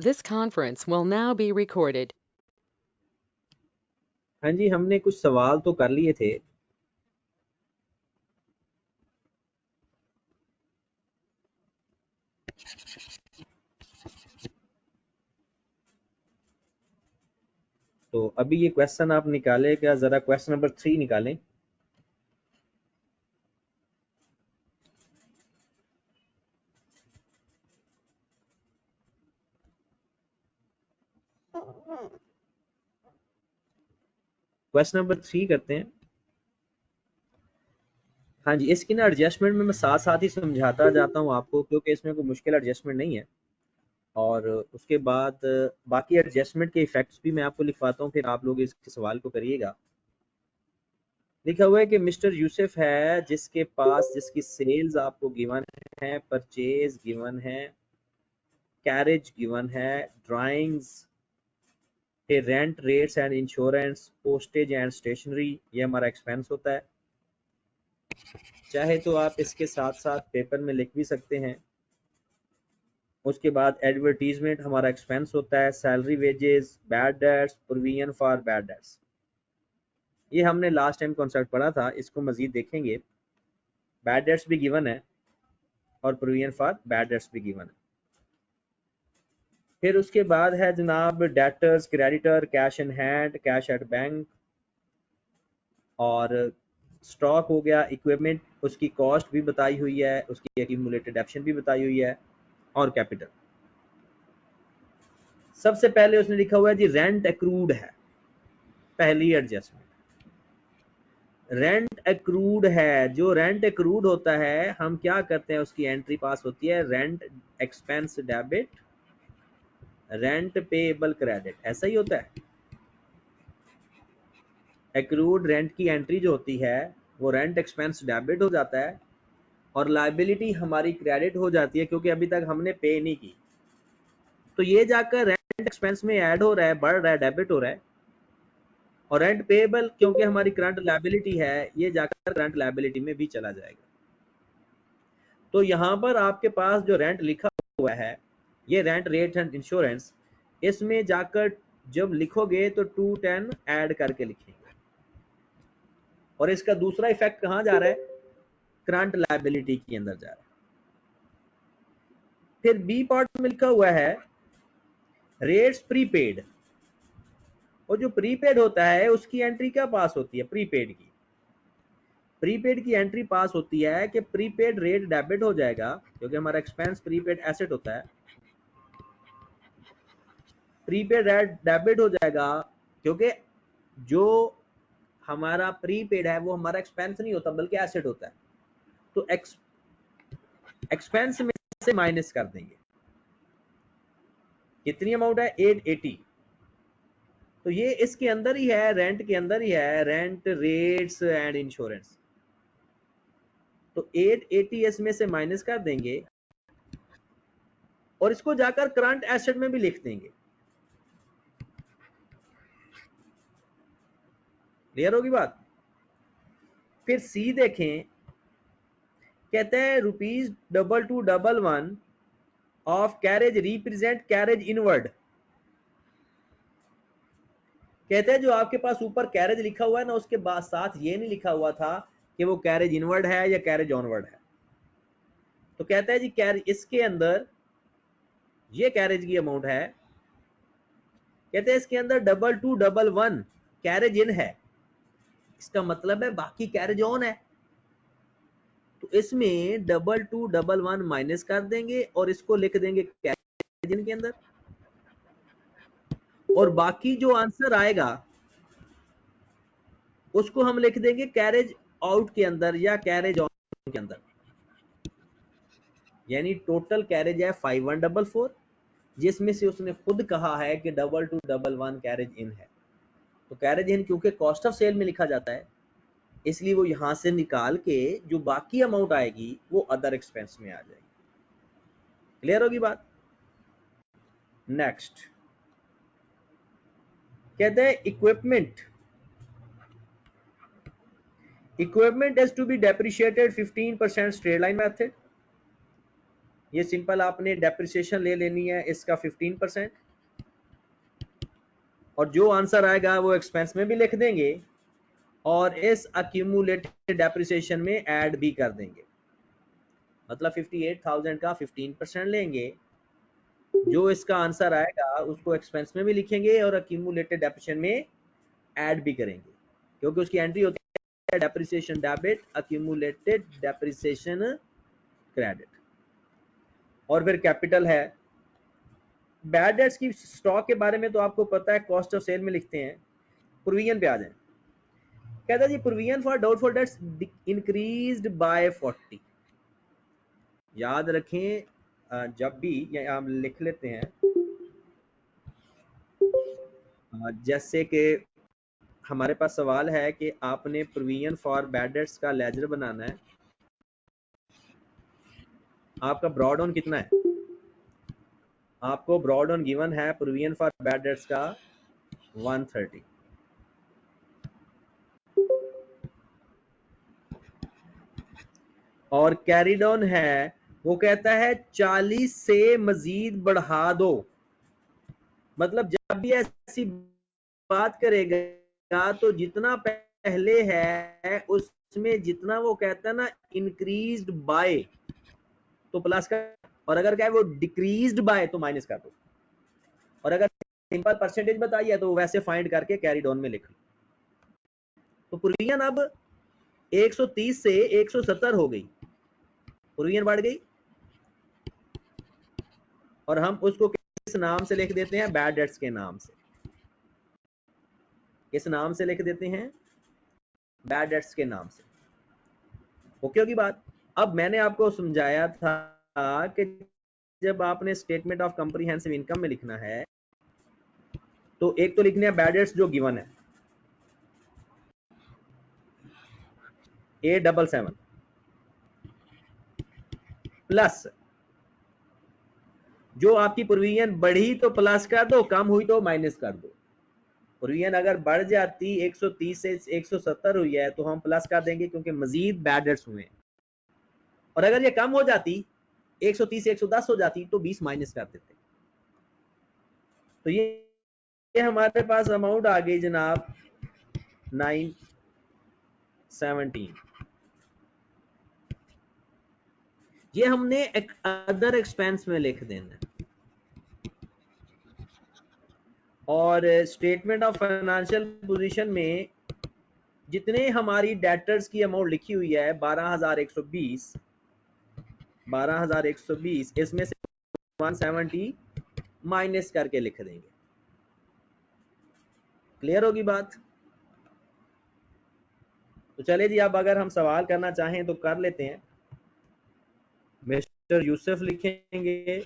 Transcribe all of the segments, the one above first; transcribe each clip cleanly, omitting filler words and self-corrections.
This conference will now be recorded. हाँ जी, हमने कुछ सवाल तो कर लिए थे। तो अभी ये क्वेश्चन आप निकालेगा, जरा क्वेश्चन नंबर 3 निकालें। क्वेश्चन नंबर 3 करते हैं। हाँ जी, इसकी ना एडजस्टमेंट में मैं साथ साथ ही समझाता जाता हूँ आपको, क्योंकि इसमें कोई मुश्किल एडजस्टमेंट नहीं है। और उसके बाद बाकी एडजस्टमेंट के इफेक्ट्स भी मैं आपको लिखवाता हूँ, फिर आप लोग इसके सवाल को करिएगा। लिखा हुआ है कि मिस्टर यूसुफ है जिसके पास, जिसकी सेल्स आपको गिवन है, परचेज गिवन है, कैरेज गिवन है, drawings, rent, rates and insurance, postage and stationery, ये हमारा एक्सपेंस होता है। चाहे तो आप इसके साथ साथ पेपर में लिख भी सकते हैं। उसके बाद एडवर्टीजमेंट हमारा एक्सपेंस होता है, salary, wages, bad debts, provision for bad debts. ये हमने लास्ट टाइम कॉन्सेप्ट पढ़ा था, इसको मजीद देखेंगे। बैड डेट्स भी गिवन है और प्रोविजन फॉर बैड डेट्स भी गिवन है। फिर उसके बाद है जनाब debtors, creditor, cash in hand, cash at bank, और स्टॉक हो गया, इक्विपमेंट, उसकी कॉस्ट भी बताई हुई है, उसकी एक्यूमुलेटेड ऑप्शन भी बताई हुई है, और कैपिटल। सबसे पहले उसने लिखा हुआ है जी रेंट एक्रूड है, पहली एडजस्टमेंट। रेंट एक्रूड है, जो रेंट एक्रूड होता है हम क्या करते हैं, उसकी एंट्री पास होती है rent expense debit, rent payable credit, ऐसा ही होता है। एक्रूड रेंट की एंट्री जो होती है वो रेंट एक्सपेंस डेबिट हो जाता है, और लायबिलिटी हमारी क्रेडिट हो जाती है, क्योंकि अभी तक हमने पे नहीं की। तो ये जाकर रेंट एक्सपेंस में ऐड हो रहा है, बढ़ रहा है, डेबिट हो रहा है। और रेंट पेएबल क्योंकि हमारी करंट लायबिलिटी है, ये जाकर करंट लायबिलिटी में भी चला जाएगा। तो यहाँ पर आपके पास जो रेंट लिखा हुआ है, ये रेंट, रेट एंड इंश्योरेंस, इसमें जाकर जब लिखोगे तो 210 ऐड करके लिखेंगे। और इसका दूसरा इफेक्ट कहाँ जा रहा है, करंट लायबिलिटी के अंदर जा रहा है। फिर बी पार्ट में लिखा हुआ है रेट्स प्रीपेड, और जो प्रीपेड होता है उसकी एंट्री क्या पास होती है, प्रीपेड की। प्रीपेड की एंट्री पास होती है कि प्रीपेड रेट डेबिट हो जाएगा, क्योंकि हमारा एक्सपेंस प्रीपेड एसेट होता है। प्रीपेड रेट डेबिट हो जाएगा, क्योंकि जो हमारा प्रीपेड है वो हमारा एक्सपेंस नहीं होता बल्कि एसेट होता है। तो एक्सपेंस में से माइनस कर देंगे। कितनी अमाउंट है, 880। तो ये इसके अंदर ही है, रेंट के अंदर ही है, रेंट, रेट्स एंड इंश्योरेंस। तो 880 इसमें से माइनस कर देंगे, और इसको जाकर करंट एसेट में भी लिख देंगे। क्लियर होगी बात। फिर सी देखें, कहते हैं ₹211 of carriage represent carriage inward. कहते हैं जो आपके पास ऊपर कैरेज लिखा हुआ है ना, उसके बाद साथ ये नहीं लिखा हुआ था कि वो कैरेज इनवर्ड है या कैरेज ऑनवर्ड है। तो कहता है जी कैरेज, इसके अंदर ये कैरेज की अमाउंट है, कहते हैं इसके अंदर 2211 कैरेज इन है, इसका मतलब है बाकी कैरेज ऑन है। तो इसमें 2211 माइनस कर देंगे और इसको लिख देंगे कैरेज इन के अंदर, और बाकी जो आंसर आएगा उसको हम लिख देंगे कैरेज आउट के अंदर या कैरेज ऑन के अंदर। यानी टोटल कैरेज है 5144, जिसमें से उसने खुद कहा है कि 2211 कैरेज इन है। तो कैरेज इन क्योंकि कॉस्ट ऑफ सेल में लिखा जाता है, इसलिए वो यहां से निकाल के जो बाकी अमाउंट आएगी वो अदर एक्सपेंस में आ जाएगी। क्लियर होगी बात। नेक्स्ट कहते हैं equipment, equipment is to be depreciated 15% straight line method, ये सिंपल आपने डेप्रिसिएशन ले लेनी है इसका 15%, और जो आंसर आएगा वो एक्सपेंस में भी लिख देंगे और इस अक्यूमुलेटेड डेप्रिसिएशन में ऐड भी कर देंगे। मतलब 58,000 का 15% लेंगे, जो इसका आंसर आएगा उसको एक्सपेंस में भी लिखेंगे और अक्यूमुलेटेड डेप्रिसिएशन में ऐड भी करेंगे, क्योंकि उसकी एंट्री होती है depreciation debit, accumulated depreciation credit. और फिर कैपिटल है। बैड डेट्स की स्टॉक के बारे में तो आपको पता है, कॉस्ट ऑफ सेल में लिखते हैं। प्रोविजन पे आ जाए, कहता है जी provision for doubtful debts increased by 40। याद रखें, जब भी हम लिख लेते हैं, जैसे कि हमारे पास सवाल है कि आपने प्रोविजन फॉर बैड डेट्स का लेजर बनाना है, आपका ब्रॉड ऑन कितना है? आपको ब्रॉड ऑन गिवन है प्रोविजन फॉर बैड डेट्स का 130, और कैरिड ऑन है वो कहता है 40 से मजीद बढ़ा दो। मतलब जब भी ऐसी बात करेगा तो जितना पहले है उसमें जितना वो कहता है ना इंक्रीज्ड बाय, तो प्लस का, और अगर क्या है वो डिक्रीज्ड बाय तो माइनस कर दो, और अगर सिंपल परसेंटेज बताइए तो वैसे फाइंड करके कैरी डाउन में लिख लो। तो प्रोविजन अब 130 से 170 हो गई, प्रोविजन बढ़ गई, और हम उसको किस नाम से लिख देते हैं? बैड डेट्स के नाम से। किस नाम से लिख देते हैं? बैड डेट्स के नाम से। ओके होगी बात। अब मैंने आपको समझाया था कि जब आपने स्टेटमेंट ऑफ कॉम्प्रिहेंसिव इनकम में लिखना है तो एक तो लिखने हैं बैड डेट्स जो गिवन है A77 प्लस जो आपकी प्रोविजन बढ़ी तो प्लस कर दो, कम हुई तो माइनस कर दो। प्रोविजन अगर बढ़ जाती 130 से 170 हुई है तो हम प्लस कर देंगे क्योंकि मजीद बैड डेट्स हुए हैं, और अगर ये कम हो जाती 130 से 110 हो जाती तो 20 माइनस कर देते। तो ये हमारे पास अमाउंट आ गई जनाब 917। ये हमने एक अदर एक्सपेंस में लिख देना है, और स्टेटमेंट ऑफ फाइनेंशियल पोजीशन में जितने हमारी डेटर्स की अमाउंट लिखी हुई है 12,120, इसमें से 170 माइनस करके लिख देंगे। क्लियर होगी बात? तो चले जी, अब अगर हम सवाल करना चाहें तो कर लेते हैं। मिस्टर यूसुफ लिखेंगे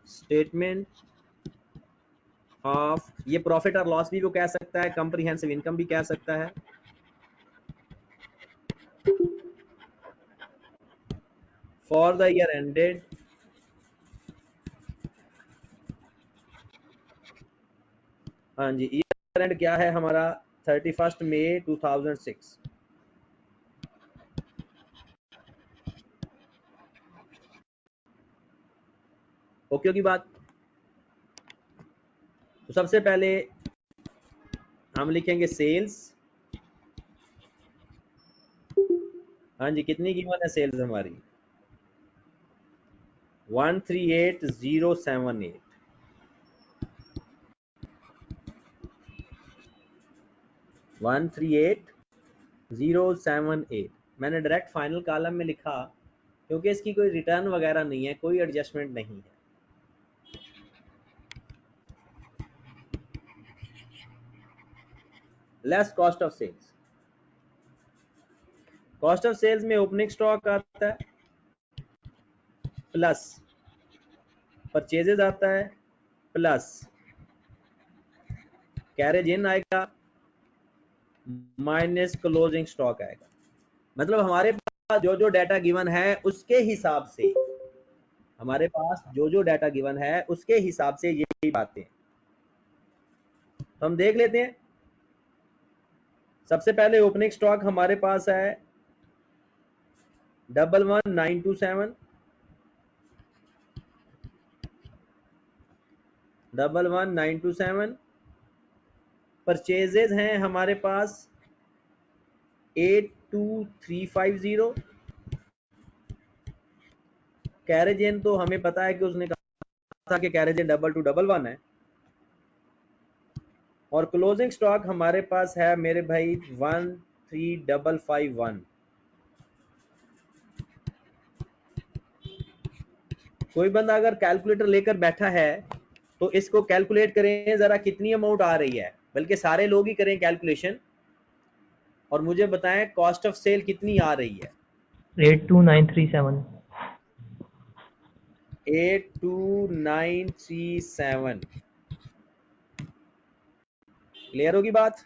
स्टेटमेंट ऑफ, ये प्रॉफिट और लॉस भी वो कह सकता है, कॉम्प्रिहेंसिव इनकम भी कह सकता है, फॉर द ईयर एंडेड हाँ जी, ईयर एंड क्या है हमारा 31 मई 2006। ओके होगी बात। तो सबसे पहले हम लिखेंगे सेल्स। हाँ जी, कितनी कीमत है सेल्स हमारी? 138078। 138078 मैंने डायरेक्ट फाइनल कॉलम में लिखा क्योंकि इसकी कोई रिटर्न वगैरह नहीं है, कोई एडजस्टमेंट नहीं है। Less cost of sales. Cost of sales में ओपनिंग स्टॉक आता है, प्लस परचेजेस आता है, प्लस कैरेज इन आएगा, माइनस क्लोजिंग स्टॉक आएगा। मतलब हमारे पास जो जो डाटा गिवन है उसके हिसाब से, हमारे पास जो जो डाटा गिवन है उसके हिसाब से यही बातें। तो हम देख लेते हैं। सबसे पहले ओपनिंग स्टॉक हमारे पास है 11927, 11927। परचेजेज हैं हमारे पास 82350। कैरेज इन तो हमें पता है कि उसने कहा था कि कैरेज इन 2211 है। और क्लोजिंग स्टॉक हमारे पास है मेरे भाई 13551। कोई बंदा अगर कैलकुलेटर लेकर बैठा है तो इसको कैलकुलेट करें जरा कितनी अमाउंट आ रही है, बल्कि सारे लोग ही करें कैलकुलेशन और मुझे बताएं कॉस्ट ऑफ सेल कितनी आ रही है। 82937। 82937। क्लियर होगी बात।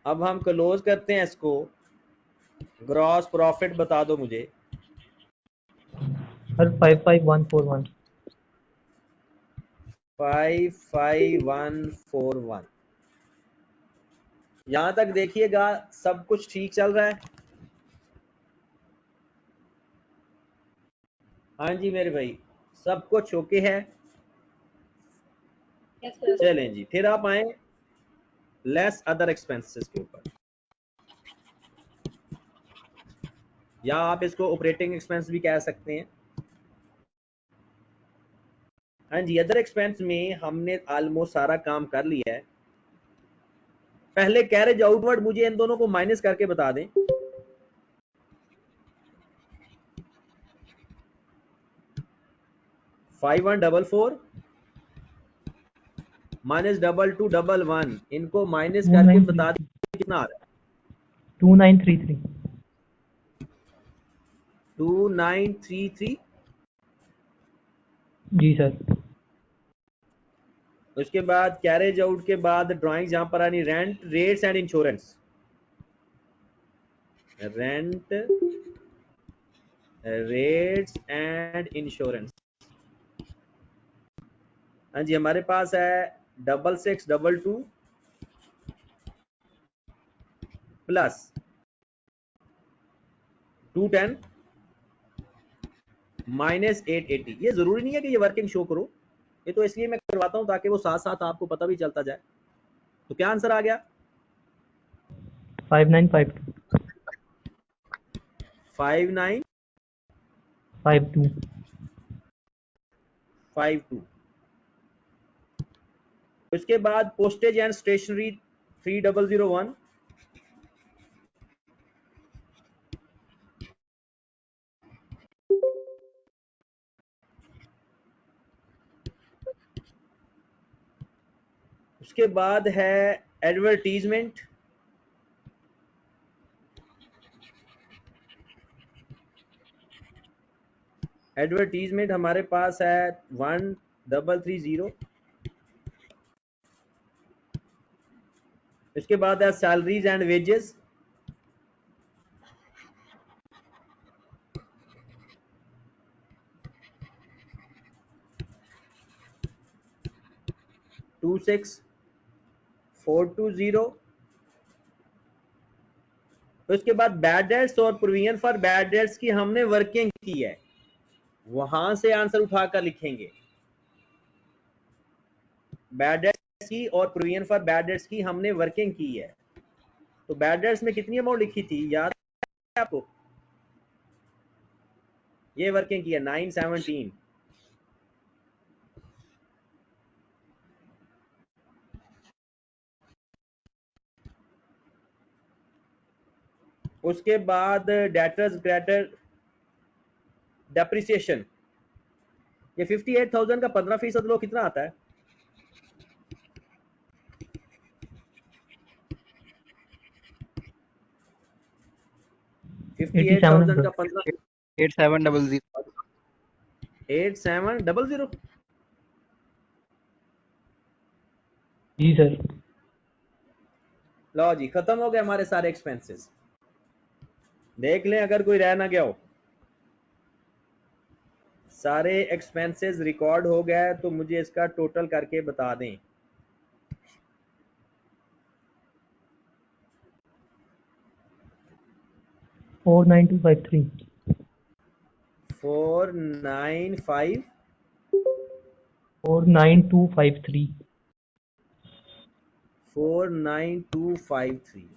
अब हम क्लोज करते हैं इसको। ग्रॉस प्रॉफिट बता दो मुझे। सर 55141। 55141। यहां तक देखिएगा सब कुछ ठीक चल रहा है। हाँ जी मेरे भाई, सब कुछ ओके है। चलें जी, फिर आप आए लेस अदर एक्सपेंसेस के ऊपर, या आप इसको ऑपरेटिंग एक्सपेंस भी कह सकते हैं। हाँ जी, अदर एक्सपेंस में हमने ऑलमोस्ट सारा काम कर लिया है। पहले कैरेज आउटवर्ड मुझे इन दोनों को माइनस करके बता दें। -5144 -2211, इनको माइनस करके बता दें कितना आ रहा है। 2933। 2933। जी सर। उसके बाद कैरेज आउट के बाद ड्राइंग जहां पर आनी, rent, rates and insurance. Rent, rates and insurance. हाँ जी, हमारे पास है 6622 प्लस 210 -880। ये जरूरी नहीं है कि ये वर्किंग शो करो, ये तो इसलिए मैं करवाता हूं ताकि वो साथ साथ आपको पता भी चलता जाए। तो क्या आंसर आ गया? 5952। 5952। उसके बाद पोस्टेज एंड स्टेशनरी 3001। उसके बाद है एडवर्टीजमेंट। एडवर्टीजमेंट हमारे पास है 1330। इसके बाद है सैलरीज एंड वेजेस। टू 6420। उसके बाद बैड डेट्स और प्रोविजन फॉर बैड डेट्स की हमने वर्किंग की है, वहां से आंसर उठाकर लिखेंगे। बैड डेट्स की और प्रोविजन फॉर बैड डेट्स की हमने वर्किंग की है। तो बैड डेट्स में कितनी अमाउंट लिखी थी याद है आपको? ये वर्किंग की है 917। उसके बाद डेटर्स क्रेडिटर डेप्रिसिएशन, ये 58,000 का 15% लो, कितना आता है? 58,000 का 15, 8700। 8700। जी सर। लो जी, खत्म हो गए हमारे सारे एक्सपेंसेस। देख लें अगर कोई रह ना गया हो। सारे एक्सपेंसेस रिकॉर्ड हो गए तो मुझे इसका टोटल करके बता दें। 49253. 495 49253. 49253।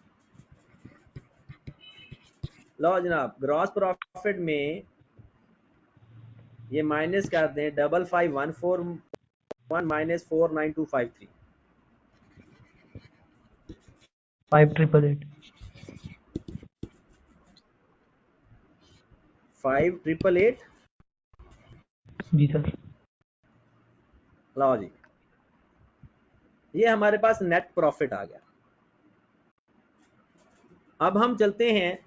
लो जनाब, ग्रॉस प्रॉफिट में ये माइनस कर दें 55141 माइनस 49253। 5888. 5888। जी सर. लो जी, ये हमारे पास नेट प्रॉफिट आ गया। अब हम चलते हैं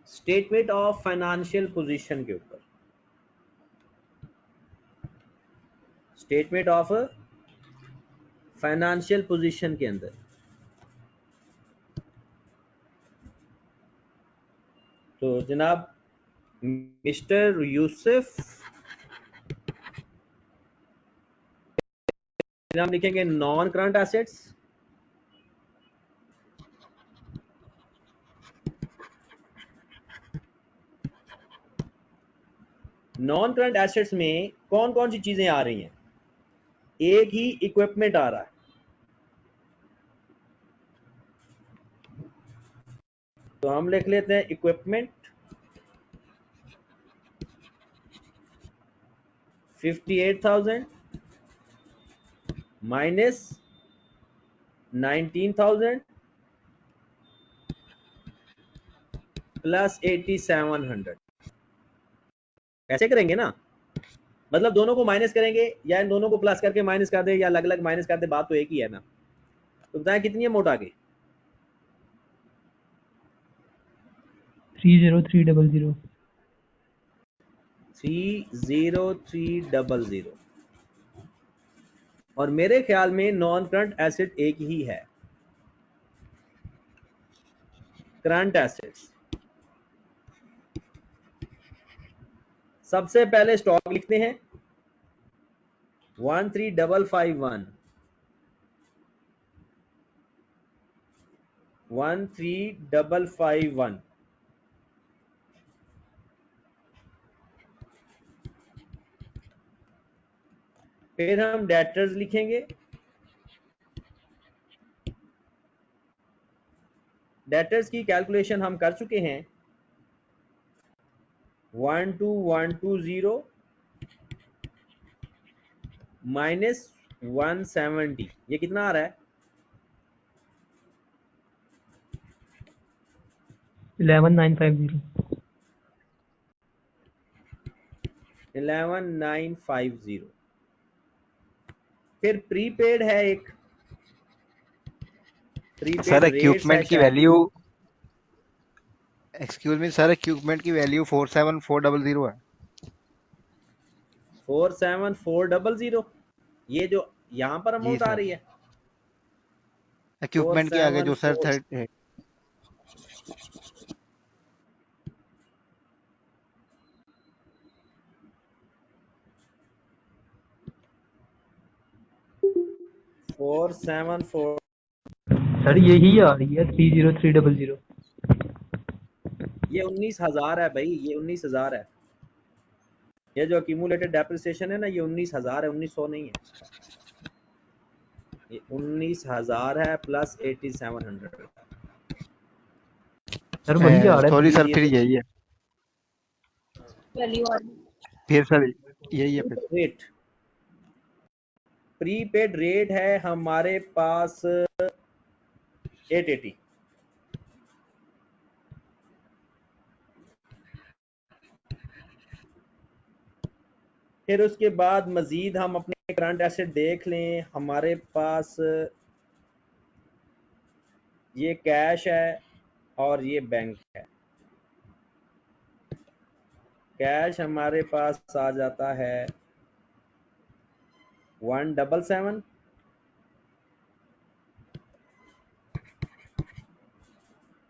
स्टेटमेंट ऑफ फाइनेंशियल पोजीशन के ऊपर। स्टेटमेंट ऑफ फाइनेंशियल पोजीशन के अंदर तो जनाब मिस्टर यूसुफ, हम लिखेंगे non current assets. Non current assets में कौन कौन सी चीजें आ रही हैं? एक ही इक्विपमेंट आ रहा है, तो हम लिख लेते हैं इक्विपमेंट 58,000 माइनस 19,000 प्लस 8,700। ऐसे करेंगे ना, मतलब दोनों को माइनस करेंगे या इन दोनों को प्लस करके माइनस कर दे या अलग अलग माइनस कर दे, बात तो एक ही है ना। तो बताएं कितनी है मोट आगे? 30300. 30300। और मेरे ख्याल में नॉन करंट एसेट एक ही है, करंट एसेट्स। सबसे पहले स्टॉक लिखते हैं 13551 13551। फिर हम डेटर्स लिखेंगे। डेटर्स की कैलकुलेशन हम कर चुके हैं 12120 माइनस 170। ये कितना आ रहा है? 11950. 11950। फिर प्रीपेड है एक, प्रीपेड सर रेट्स है इक्विपमेंट की शायद। Value, excuse me sir, equipment की वैल्यू 47400 है। 47400, ये जो यहाँ पर जी अमाउंट आ सर, रही है इक्विपमेंट के आगे जो सर 474। है। फोर सेवन फोर सर यही आ रही है 30300. ये 19,000 है भाई, ये 19,000 है। ये जो एक्यूमुलेटेड डेप्रिसिएशन है ना, ये 19,000 है, 1900 नहीं है। ये 19,000 है प्लस 8,700। सर वही आ रहा है. सॉरी सर, फिर 303 यही है, फिर सर यही है फिर। रेट, प्रीपेड रेट है हमारे पास 880। फिर उसके बाद मजीद हम अपने करंट एसेट देख लें। हमारे पास ये कैश है और ये बैंक है। कैश हमारे पास आ जाता है 177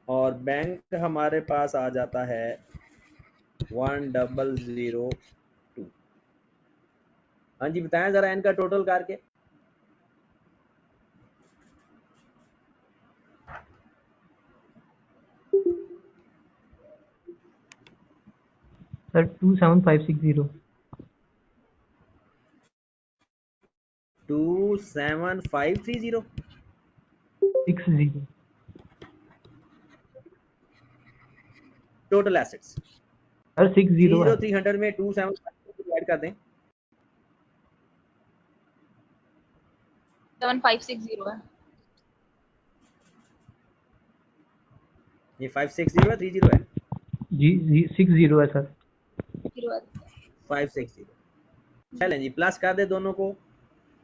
और बैंक हमारे पास आ जाता है 1002। हाँ जी, बताएं जरा इनका टोटल करके। Sir 27560 27530 60 total assets. सर 60 है 30300 में 275 डिवाइड कर दें। 7560 है। ये 560 है 30 है जी 60 है सर 560। चलें जी, प्लस कर दे दोनों को,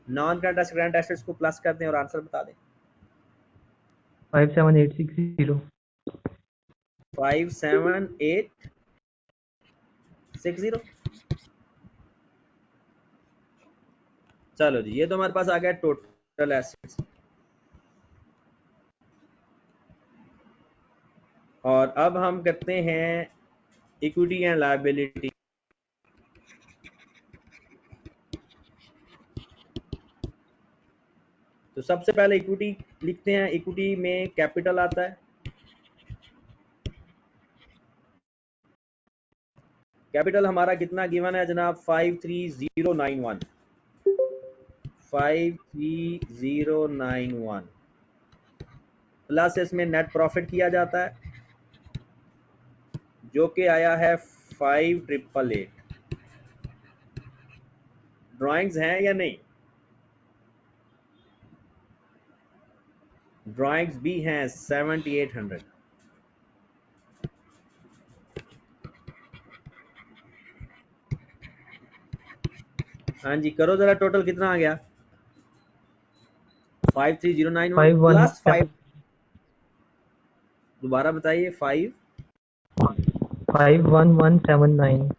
नॉन करंट एसेट्स को प्लस कर दें और आंसर बता दें। 57860 57860। चलो जी, ये तो हमारे पास आ गया टोटल एसेट्स। और अब हम करते हैं इक्विटी एंड लायबिलिटी। तो सबसे पहले इक्विटी लिखते हैं। इक्विटी में कैपिटल आता है। कैपिटल हमारा कितना गिवन है जनाब? 53091। 53091 प्लस इसमें नेट प्रॉफिट किया जाता है जो कि आया है 5888। ड्राइंग्स हैं या नहीं? ड्राइंग्स भी हैं 7800। हाँ जी, करो जरा, टोटल कितना आ गया? 53091 प्लस 5। दोबारा बताइए। 51179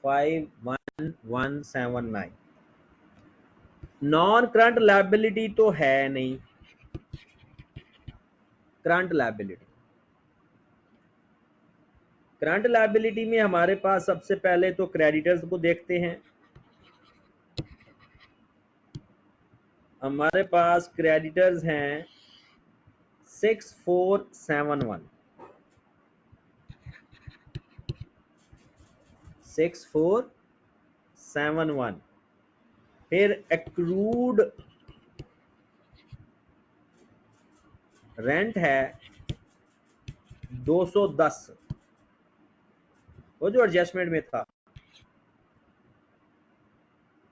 51179। नॉन करंट लायबिलिटी तो है नहीं। करंट लायबिलिटी में हमारे पास सबसे पहले तो क्रेडिटर्स को देखते हैं। हमारे पास क्रेडिटर्स हैं 6471। 6471। फिर एक्रूड रेंट है 210, वो जो एडजस्टमेंट में था।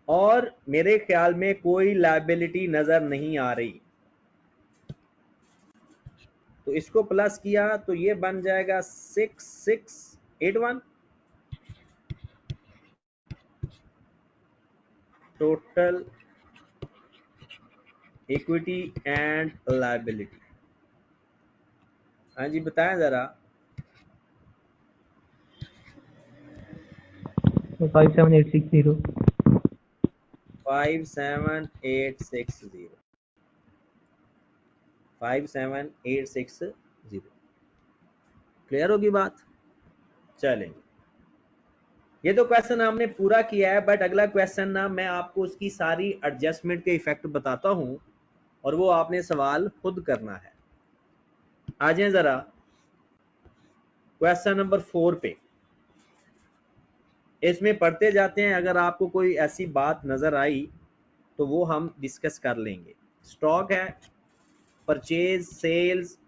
और मेरे ख्याल में कोई लायबिलिटी नजर नहीं आ रही, तो इसको प्लस किया तो ये बन जाएगा 6681। Total equity and liability. हाँ जी, बताएं जरा। 57860 57860। 57860। क्लियर होगी बात? चलें, ये तो क्वेश्चन हमने पूरा किया है, बट अगला क्वेश्चन ना मैं आपको उसकी सारी एडजस्टमेंट के इफेक्ट बताता हूं और वो आपने सवाल खुद करना है। आ जाए जरा क्वेश्चन नंबर 4 पे। इसमें पढ़ते जाते हैं, अगर आपको कोई ऐसी बात नजर आई तो वो हम डिस्कस कर लेंगे। स्टॉक है, purchase, sales,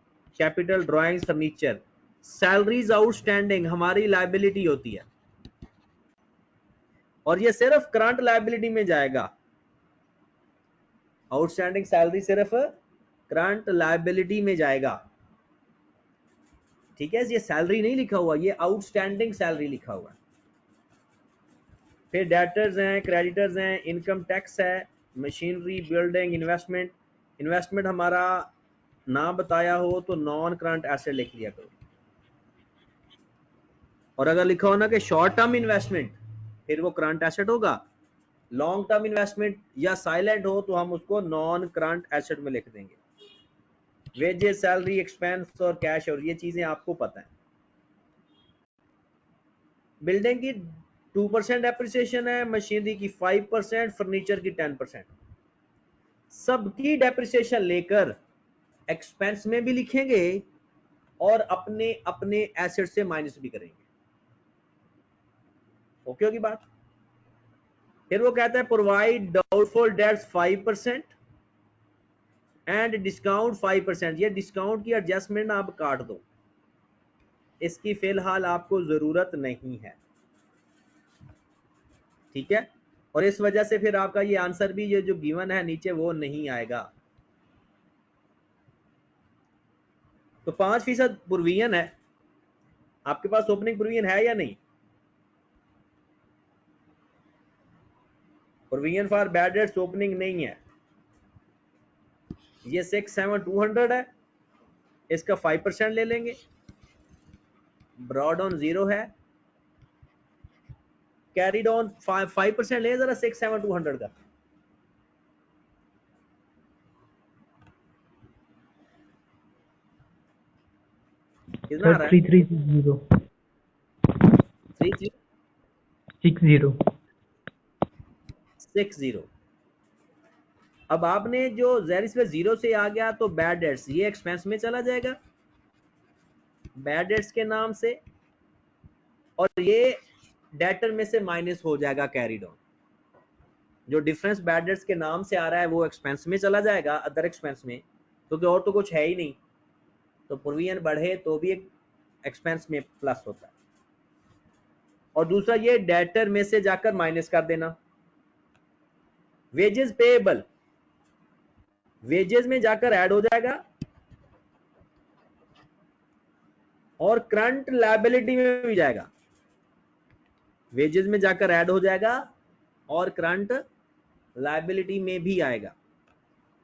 capital, drawings, furniture. Salaries outstanding हमारी लायबिलिटी होती है और ये सिर्फ करंट लायबिलिटी में जाएगा। आउटस्टैंडिंग सैलरी सिर्फ करंट लायबिलिटी में जाएगा। ठीक है, ये सैलरी नहीं लिखा हुआ, ये आउटस्टैंडिंग सैलरी लिखा हुआ है। फिर डेटर्स हैं, क्रेडिटर्स हैं, इनकम टैक्स है, मशीनरी, बिल्डिंग, इन्वेस्टमेंट। इन्वेस्टमेंट हमारा ना बताया हो तो नॉन करंट एसेट लिख लिया करो, और अगर लिखा हो ना कि शॉर्ट टर्म इन्वेस्टमेंट फिर वो करंट एसेट होगा। लॉन्ग टर्म इन्वेस्टमेंट या साइलेंट हो तो हम उसको नॉन करंट एसेट में लिख देंगे। वेजेस, सैलरी, एक्सपेंस और कैश, और ये चीजें आपको पता है। बिल्डिंग की 2% डेप्रिसिएशन है, मशीनरी की 5%, फर्नीचर की 10%। सबकी डेप्रिसिएशन लेकर एक्सपेंस में भी लिखेंगे और अपने अपने एसेट से माइनस भी करेंगे। ओके होगी बात। फिर वो कहता है provide doubtful debts 5% and discount 5%। ये डिस्काउंट की एडजस्टमेंट आप काट दो, इसकी फिलहाल आपको जरूरत नहीं है, ठीक है। और इस वजह से फिर आपका ये आंसर भी, ये जो गिवन है नीचे, वो नहीं आएगा। तो 5% प्रोविजन है आपके पास, ओपनिंग प्रोविजन है या नहीं? Provision for bad debts opening नहीं है। ये 67200 है, इसका 5% ले लेंगे। ब्रॉड ऑन 0 है, कैरीड ऑन 5% ले जरा 67200 का। कितना आ सर रहा है? 3360 60। अब आपने जो जैरिस पे 0 से आ गया तो बैड डेट्स ये एक्सपेंस में चला जाएगा बैड डेट्स के नाम से, और ये डेटर में से माइनस हो जाएगा कैरीड ऑन। जो डिफरेंस बैड डेट्स के नाम से आ रहा है वो एक्सपेंस में चला जाएगा, अदर एक्सपेंस में, क्योंकि और तो कुछ है ही नहीं। तो प्रोविजन बढ़े तो भी एक एक्सपेंस में प्लस होता है। और दूसरा ये डेटर में से जाकर माइनस कर देना। वेजेस पेएबल वेजेस में जाकर ऐड हो जाएगा और करंट लायबिलिटी में भी जाएगा। वेजेस में जाकर ऐड हो जाएगा और करंट लायबिलिटी में भी आएगा।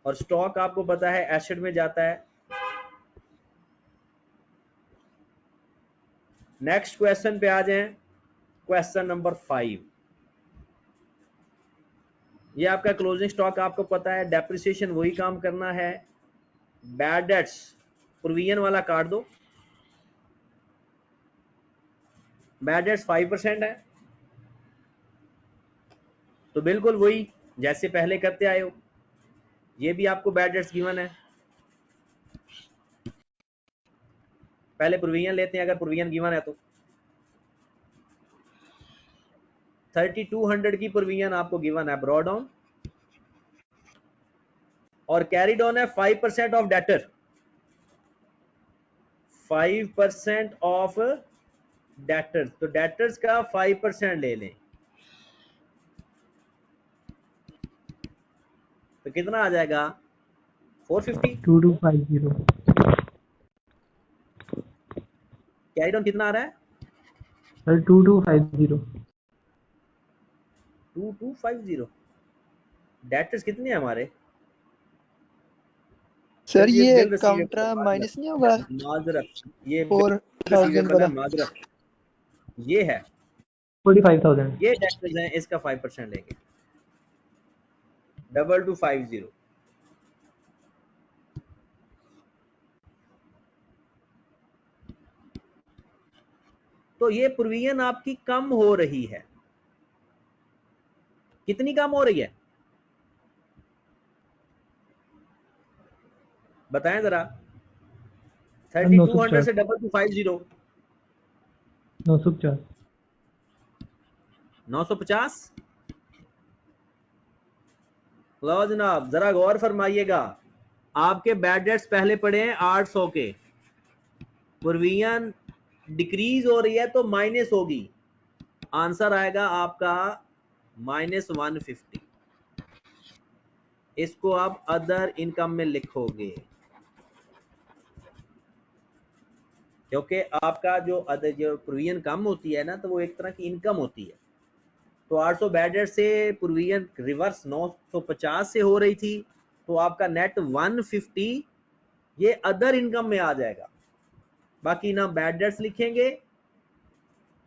और स्टॉक आपको पता है एसेट में जाता है। नेक्स्ट क्वेश्चन पे आ जाएं, क्वेश्चन नंबर 5। ये आपका क्लोजिंग स्टॉक आपको पता है, डेप्रिसिएशन वही काम करना है। बैड डेट्स प्रोविजन वाला काट दो, बैड डेट्स 5% है, तो बिल्कुल वही जैसे पहले करते आए हो। ये भी आपको बैड डेट्स गिवन है। पहले प्रोविजन लेते हैं, अगर प्रोविजन गिवन है तो 3200 की प्रोविजन आपको गिवन है ब्रॉड ऑन, और कैरीड ऑन है 5% ऑफ डेटर, 5% ऑफ डेटर्स। तो डेटर्स का 5% ले लें तो कितना आ जाएगा? 450। 2250 कैरीड ऑन कितना आ रहा है? सर 2250 2250। डेटर्स कितने हैं हमारे? सर ये ये बिल काउंटर रिसीवेबल, माइनस नहीं होगा माजरत, ये बिल 4000 रिसीवेबल है, वाला? माजरत ये है, 45,000 ये डेटर्स हैं, इसका 5% लेंगे। 2250। तो ये प्रोविजन आपकी कम हो रही है। कितनी कम हो रही है बताएं जरा? 3200 से 2250 950 950। लो जनाब जरा गौर फरमाइएगा, आपके बैड डेट्स पहले पड़े हैं 800 के, प्रोविजन डिक्रीज हो रही है तो माइनस होगी, आंसर आएगा आपका -150। इसको आप अदर इनकम में लिखोगे, क्योंकि आपका जो अदर जो प्रोविजन कम होती है ना, तो वो एक तरह की इनकम होती है। तो 800 बैड डेट से प्रोविजन रिवर्स 950 से हो रही थी, तो आपका नेट 150 ये अदर इनकम में आ जाएगा। बाकी ना बैड डेट्स लिखेंगे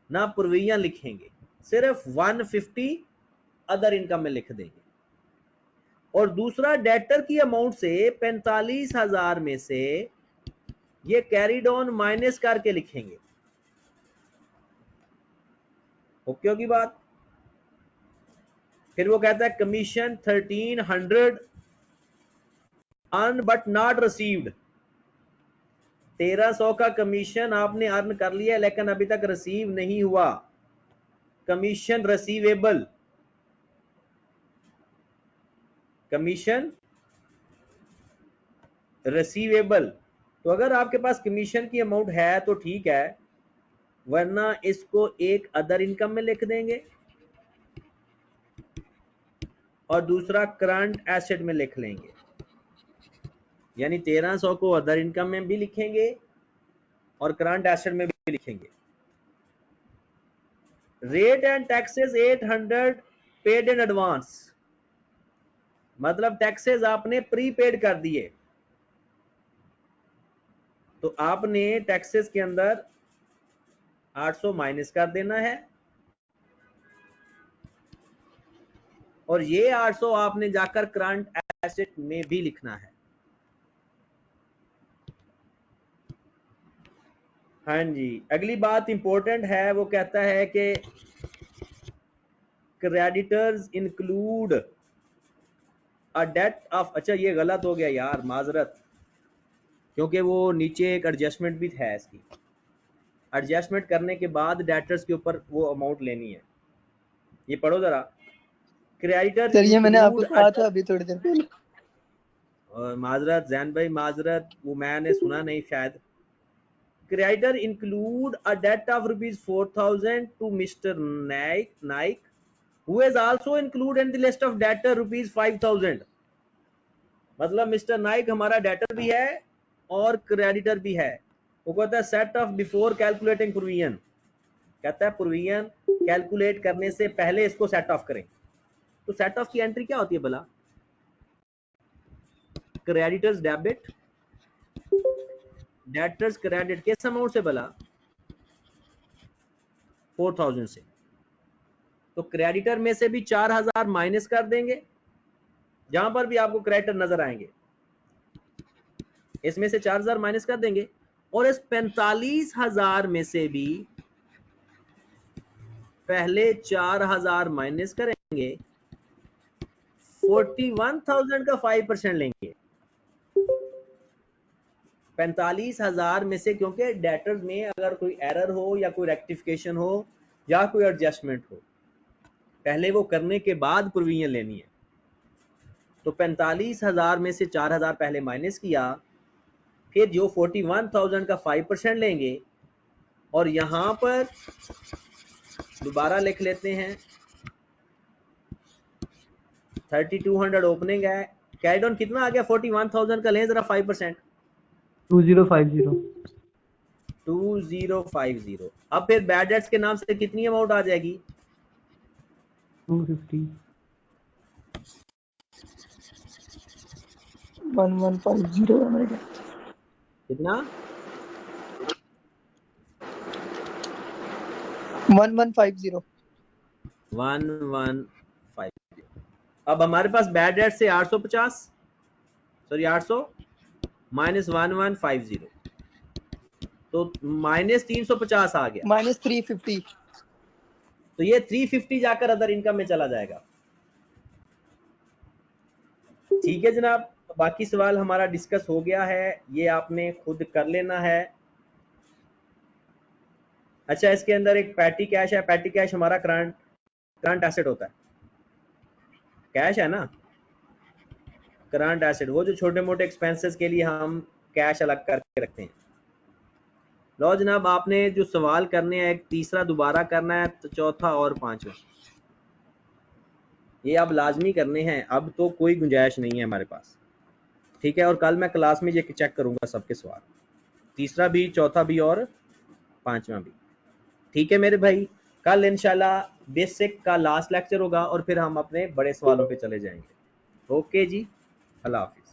ना प्रोविजन लिखेंगे, सिर्फ 150 अदर इनकम में लिख देंगे। और दूसरा डेटर की अमाउंट से 45,000 में से ये कैरीड ऑन माइनस करके लिखेंगे। ओके होगी बात। फिर वो कहता है commission 1300 earn but not received. 1300 का कमीशन आपने अर्न कर लिया लेकिन अभी तक रिसीव नहीं हुआ। Commission receivable, commission receivable. तो अगर आपके पास कमीशन की अमाउंट है तो ठीक है, वरना इसको एक अदर इनकम में लिख देंगे और दूसरा करंट एसेट में लिख लेंगे। यानी 1300 को अदर इनकम में भी लिखेंगे और करंट एसेट में भी लिखेंगे। Rate and taxes 800 paid in advance, मतलब टैक्सेस आपने प्रीपेड कर दिए, तो आपने टैक्सेस के अंदर 800 माइनस कर देना है और ये 800 आपने जाकर करंट एसेट में भी लिखना है। हाँ जी, अगली बात इंपॉर्टेंट है, वो कहता है कि creditors include a debt of, अच्छा ये गलत हो गया यार, माजरत, क्योंकि वो नीचे एक एडजस्टमेंट भी है, इसकी एडजस्टमेंट करने के बाद डेटर्स के ऊपर वो अमाउंट लेनी है। ये पढ़ो जरा, क्रेडिटर सर ये मैंने आपको इंक्लूड, कहा था अभी थोड़ी देर पहले। माजरत जैन भाई, माजरत, वो मैंने सुना नहीं शायद। Creditor include a debt of ₹4000 to mister Naik who is also included in the list of debtor ₹5000। मतलब मिस्टर नाइक हमारा डेटर भी है और क्रेडिटर भी है। वो कहता है set of before calculating provision, कहता है प्रोविजन कैलकुलेट करने से पहले इसको सेट ऑफ करें। तो सेट ऑफ की एंट्री क्या होती है भला? क्रेडिटर्स डेबिट, डेटर्स क्रेडिट किस अमाउंट से भला? 4000 से। तो क्रेडिटर में से भी 4000 माइनस कर देंगे, जहां पर भी आपको क्रेडिटर नजर आएंगे इसमें से 4000 माइनस कर देंगे और इस 45,000 में से भी पहले 4000 माइनस करेंगे, 41,000 का 5% लेंगे 45,000 में से, क्योंकि डेटर्स में अगर कोई एरर हो या कोई रेक्टिफिकेशन हो या कोई एडजस्टमेंट हो, पहले वो करने के बाद प्रोविजन लेनी है। तो 45,000 में से 4000 पहले माइनस किया, फिर जो 41,000 का 5% लेंगे और यहां पर दोबारा लिख लेते हैं 3200 ओपनिंग है, कैरी ऑन कितना आ गया? 41,000 का लें जरा 5%, 2050। 2050। अब फिर बैड डेट्स के नाम से कितनी अमाउंट आ जाएगी? 250। 1150 है मेरे ख्याल। कितना? 1150। 1150। अब हमारे पास बैड डेट से 850, सॉरी 800 माइनस 1150, तो माइनस 350 आ गया। -350। तो ये 350 जाकर अदर इनकम में चला जाएगा। ठीक है जनाब, बाकी सवाल हमारा डिस्कस हो गया है, ये आपने खुद कर लेना है। अच्छा, इसके अंदर एक पैटी कैश है, पैटी कैश हमारा करंट एसेट होता है, कैश है ना, करंट एसेट, वो जो छोटे मोटे एक्सपेंसेस के लिए हम कैश अलग करके रखते हैं। लो जनाब, आपने जो सवाल करने हैं, एक तीसरा दोबारा करना है, तो चौथा और पांचवा ये अब लाजमी करने हैं, अब तो कोई गुंजाइश नहीं है हमारे पास। ठीक है, और कल मैं क्लास में ये चेक करूंगा सबके सवाल, तीसरा भी, चौथा भी और पांचवा भी। ठीक है मेरे भाई, कल इंशाल्लाह बेसिक का लास्ट लेक्चर होगा और फिर हम अपने बड़े सवालों पे चले जाएंगे। ओके जी, अल्लाह हाफिज।